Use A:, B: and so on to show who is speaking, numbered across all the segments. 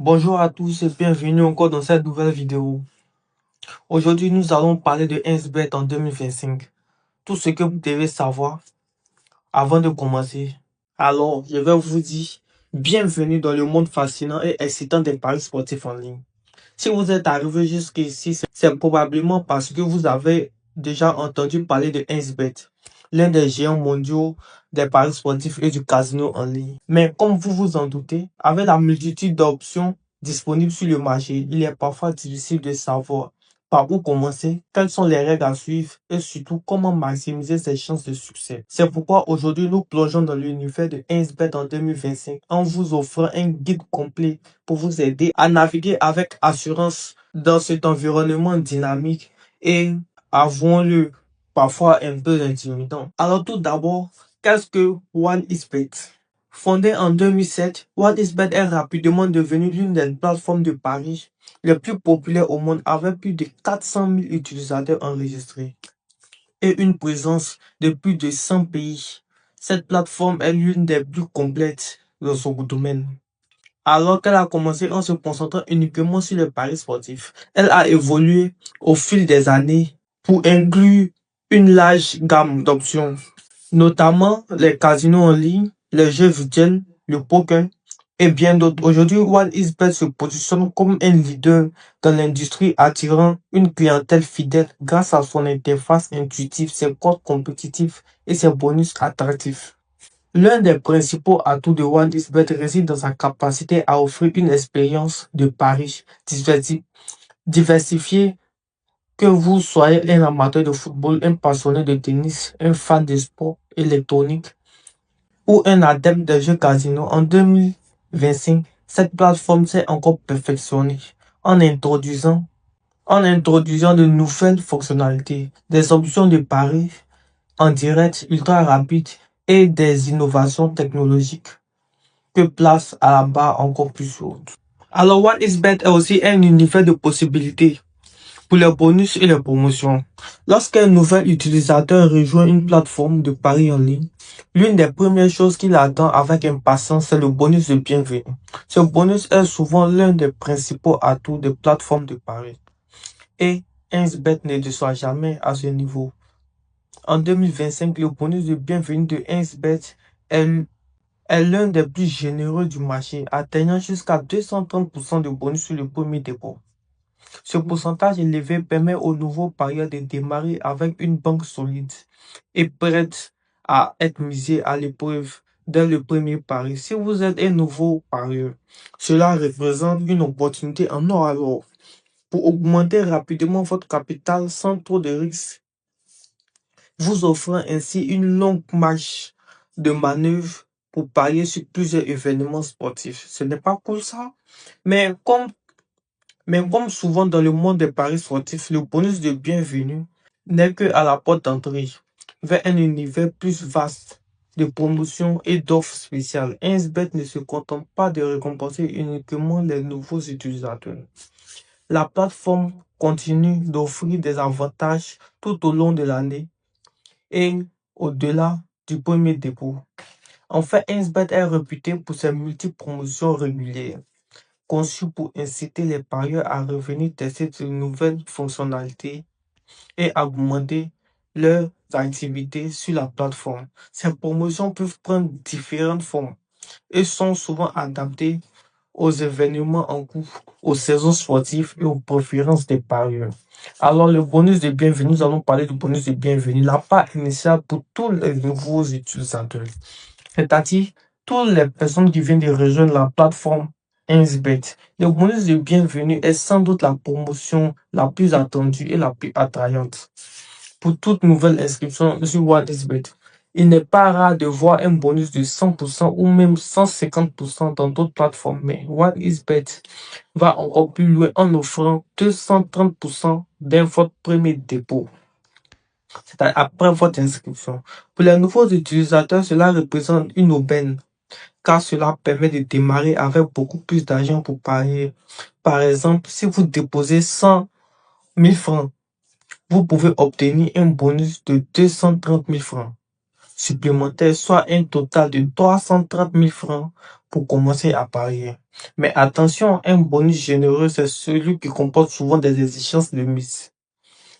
A: Bonjour à tous et bienvenue encore dans cette nouvelle vidéo. Aujourd'hui, nous allons parler de 1xBet en 2025. Tout ce que vous devez savoir avant de commencer. Alors, je vais vous dire bienvenue dans le monde fascinant et excitant des paris sportifs en ligne. Si vous êtes arrivé jusqu'ici, c'est probablement parce que vous avez déjà entendu parler de 1xBet, l'un des géants mondiaux des paris sportifs et du casino en ligne. Mais comme vous vous en doutez, avec la multitude d'options disponibles sur le marché, il est parfois difficile de savoir par où commencer, quelles sont les règles à suivre et surtout comment maximiser ses chances de succès. C'est pourquoi aujourd'hui nous plongeons dans l'univers de 1xBet en 2025 en vous offrant un guide complet pour vous aider à naviguer avec assurance dans cet environnement dynamique et, avouons-le, parfois un peu intimidant. Alors tout d'abord, qu'est-ce que 1xBet? Fondé en 2007, 1xBet est rapidement devenu l'une des plateformes de paris les plus populaires au monde avec plus de 400 000 utilisateurs enregistrés et une présence de plus de 100 pays. Cette plateforme est l'une des plus complètes dans son domaine. Alors qu'elle a commencé en se concentrant uniquement sur les paris sportifs, elle a évolué au fil des années pour inclure une large gamme d'options, notamment les casinos en ligne, les jeux virtuels, le poker et bien d'autres. Aujourd'hui, 1xBet se positionne comme un leader dans l'industrie, attirant une clientèle fidèle grâce à son interface intuitive, ses codes compétitifs et ses bonus attractifs. L'un des principaux atouts de 1xBet réside dans sa capacité à offrir une expérience de paris diversifiée, que vous soyez un amateur de football, un passionné de tennis, un fan de sport électronique ou un adepte des jeux casino. En 2025, cette plateforme s'est encore perfectionnée en introduisant de nouvelles fonctionnalités, des options de paris en direct ultra rapides et des innovations technologiques que place à la barre encore plus haute. Alors 1xBet est aussi un univers de possibilités pour les bonus et les promotions. Lorsqu'un nouvel utilisateur rejoint une plateforme de paris en ligne, l'une des premières choses qu'il attend avec impatience, c'est le bonus de bienvenue. Ce bonus est souvent l'un des principaux atouts des plateformes de paris. Et 1xBet ne déçoit jamais à ce niveau. En 2025, le bonus de bienvenue de 1xBet est l'un des plus généreux du marché, atteignant jusqu'à 230% de bonus sur le premier dépôt. Ce pourcentage élevé permet aux nouveaux parieurs de démarrer avec une banque solide et prête à être misée à l'épreuve dès le premier pari. Si vous êtes un nouveau parieur, cela représente une opportunité en or alors pour augmenter rapidement votre capital sans trop de risques, vous offrant ainsi une longue marge de manœuvre pour parier sur plusieurs événements sportifs. Ce n'est pas cool ça? Mais comme souvent dans le monde des paris sportifs, le bonus de bienvenue n'est que à la porte d'entrée vers un univers plus vaste de promotions et d'offres spéciales. 1xBet ne se contente pas de récompenser uniquement les nouveaux utilisateurs. La plateforme continue d'offrir des avantages tout au long de l'année et au-delà du premier dépôt. Enfin, 1xBet est réputé pour ses multiples promotions régulières, conçues pour inciter les parieurs à revenir tester de nouvelles fonctionnalités et augmenter leurs activités sur la plateforme. Ces promotions peuvent prendre différentes formes et sont souvent adaptées aux événements en cours, aux saisons sportives et aux préférences des parieurs. Alors, le bonus de bienvenue, nous allons parler du bonus de bienvenue, la part initiale pour tous les nouveaux utilisateurs, c'est-à-dire toutes les personnes qui viennent de rejoindre la plateforme 1xBet. Le bonus de bienvenue est sans doute la promotion la plus attendue et la plus attrayante pour toute nouvelle inscription sur 1xBet. Il n'est pas rare de voir un bonus de 100% ou même 150% dans d'autres plateformes, mais 1xBet va encore plus loin en offrant 230% dès votre premier dépôt, c'est-à-dire après votre inscription. Pour les nouveaux utilisateurs, cela représente une aubaine, car cela permet de démarrer avec beaucoup plus d'argent pour parier. Par exemple, si vous déposez 100 000 francs, vous pouvez obtenir un bonus de 230 000 francs supplémentaires, soit un total de 330 000 francs pour commencer à parier. Mais attention, un bonus généreux, c'est celui qui comporte souvent des exigences de mise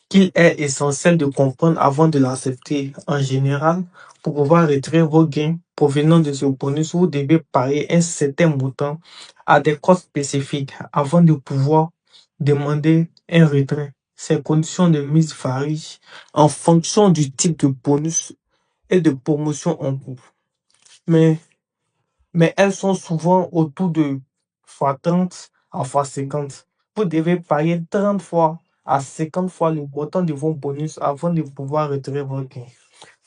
A: qu'il est essentiel de comprendre avant de l'accepter. En général, pour pouvoir retirer vos gains provenant de ce bonus, vous devez parier un certain montant à des cotes spécifiques avant de pouvoir demander un retrait. Ces conditions de mise varient en fonction du type de bonus et de promotion en cours. Mais, mais elles sont souvent autour de fois 30 à fois 50. Vous devez parier 30 fois à 50 fois le montant de vos bonus avant de pouvoir retirer vos gains.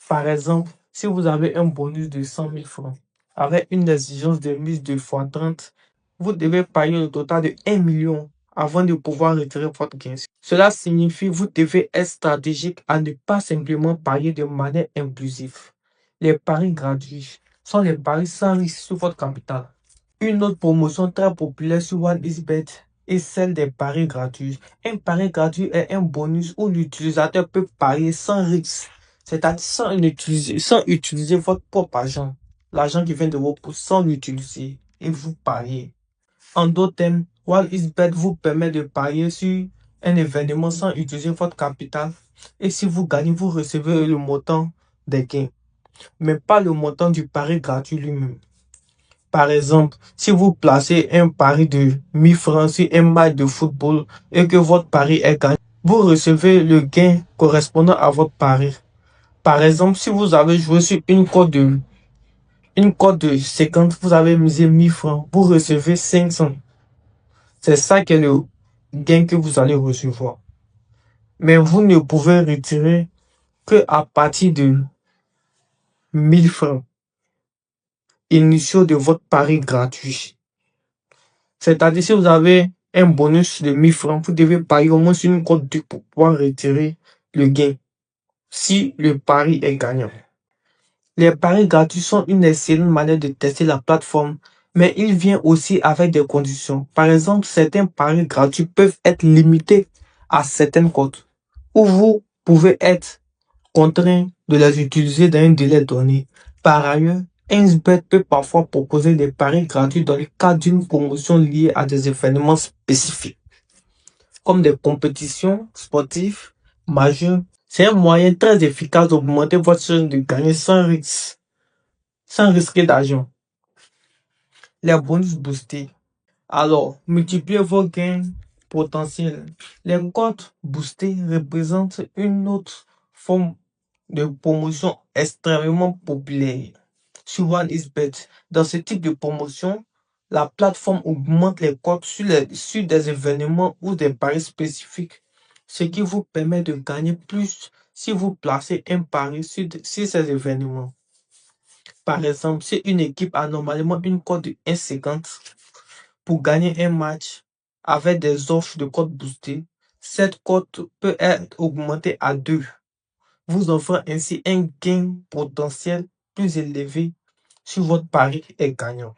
A: Par exemple, si vous avez un bonus de 100 000 francs avec une exigence de mise de fois 30, vous devez parier le total de 1 million avant de pouvoir retirer votre gain. Cela signifie que vous devez être stratégique à ne pas simplement parier de manière impulsive. Les paris gratuits sont les paris sans risque sur votre capital. Une autre promotion très populaire sur OneXBet est celle des paris gratuits. Un pari gratuit est un bonus où l'utilisateur peut parier sans risque, c'est-à-dire sans utiliser votre propre argent, l'argent qui vient de vos poches, sans l'utiliser et vous pariez. En d'autres termes, OneXBet vous permet de parier sur un événement sans utiliser votre capital et si vous gagnez, vous recevez le montant des gains, mais pas le montant du pari gratuit lui-même. Par exemple, si vous placez un pari de 1000 francs sur un match de football et que votre pari est gagné, vous recevez le gain correspondant à votre pari. Par exemple, si vous avez joué sur une cote de 50, vous avez misé 1000 francs, vous recevez 500. C'est ça qui est le gain que vous allez recevoir. Mais vous ne pouvez retirer que à partir de 1000 francs initiaux de votre pari gratuit. C'est-à-dire, si vous avez un bonus de 1000 francs, vous devez parier au moins sur une cote 2 pour pouvoir retirer le gain, si le pari est gagnant. Les paris gratuits sont une excellente manière de tester la plateforme, mais ils viennent aussi avec des conditions. Par exemple, certains paris gratuits peuvent être limités à certaines cotes, ou vous pouvez être contraint de les utiliser dans un délai donné. Par ailleurs, 1xBet peut parfois proposer des paris gratuits dans le cadre d'une promotion liée à des événements spécifiques, comme des compétitions sportives majeures. C'est un moyen très efficace d'augmenter votre chance de gagner sans risquer d'argent. Les bonus boostés. Alors, multipliez vos gains potentiels. Les cotes boostées représentent une autre forme de promotion extrêmement populaire sur OneXBet. Dans ce type de promotion, la plateforme augmente les cotes sur des événements ou des paris spécifiques, ce qui vous permet de gagner plus si vous placez un pari sur ces événements. Par exemple, si une équipe a normalement une cote de 1,50 pour gagner un match avec des offres de cote boostées, cette cote peut être augmentée à 2, vous offrant ainsi un gain potentiel plus élevé si votre pari est gagnant.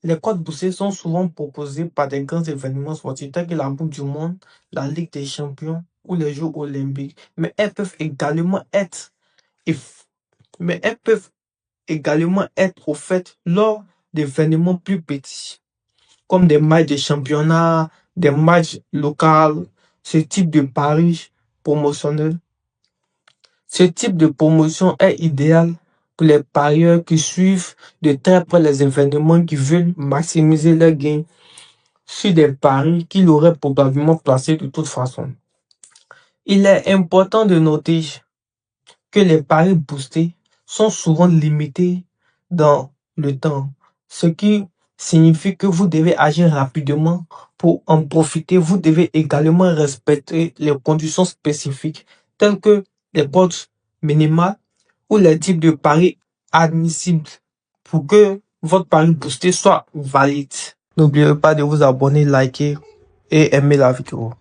A: Les cotes boostées sont souvent proposées par des grands événements sportifs tels que la Coupe du Monde, la Ligue des Champions ou les Jeux Olympiques, mais elles peuvent également être offertes lors d'événements plus petits, comme des matchs de championnat, des matchs locaux. Ce type de pari promotionnel Ce type de promotion est idéal pour les parieurs qui suivent de très près les événements, qui veulent maximiser leurs gains sur des paris qu'ils auraient probablement placés de toute façon. Il est important de noter que les paris boostés sont souvent limités dans le temps, ce qui signifie que vous devez agir rapidement pour en profiter. Vous devez également respecter les conditions spécifiques telles que les cotes minimales ou les types de paris admissibles pour que votre pari boosté soit valide. N'oubliez pas de vous abonner, liker et aimer la vidéo.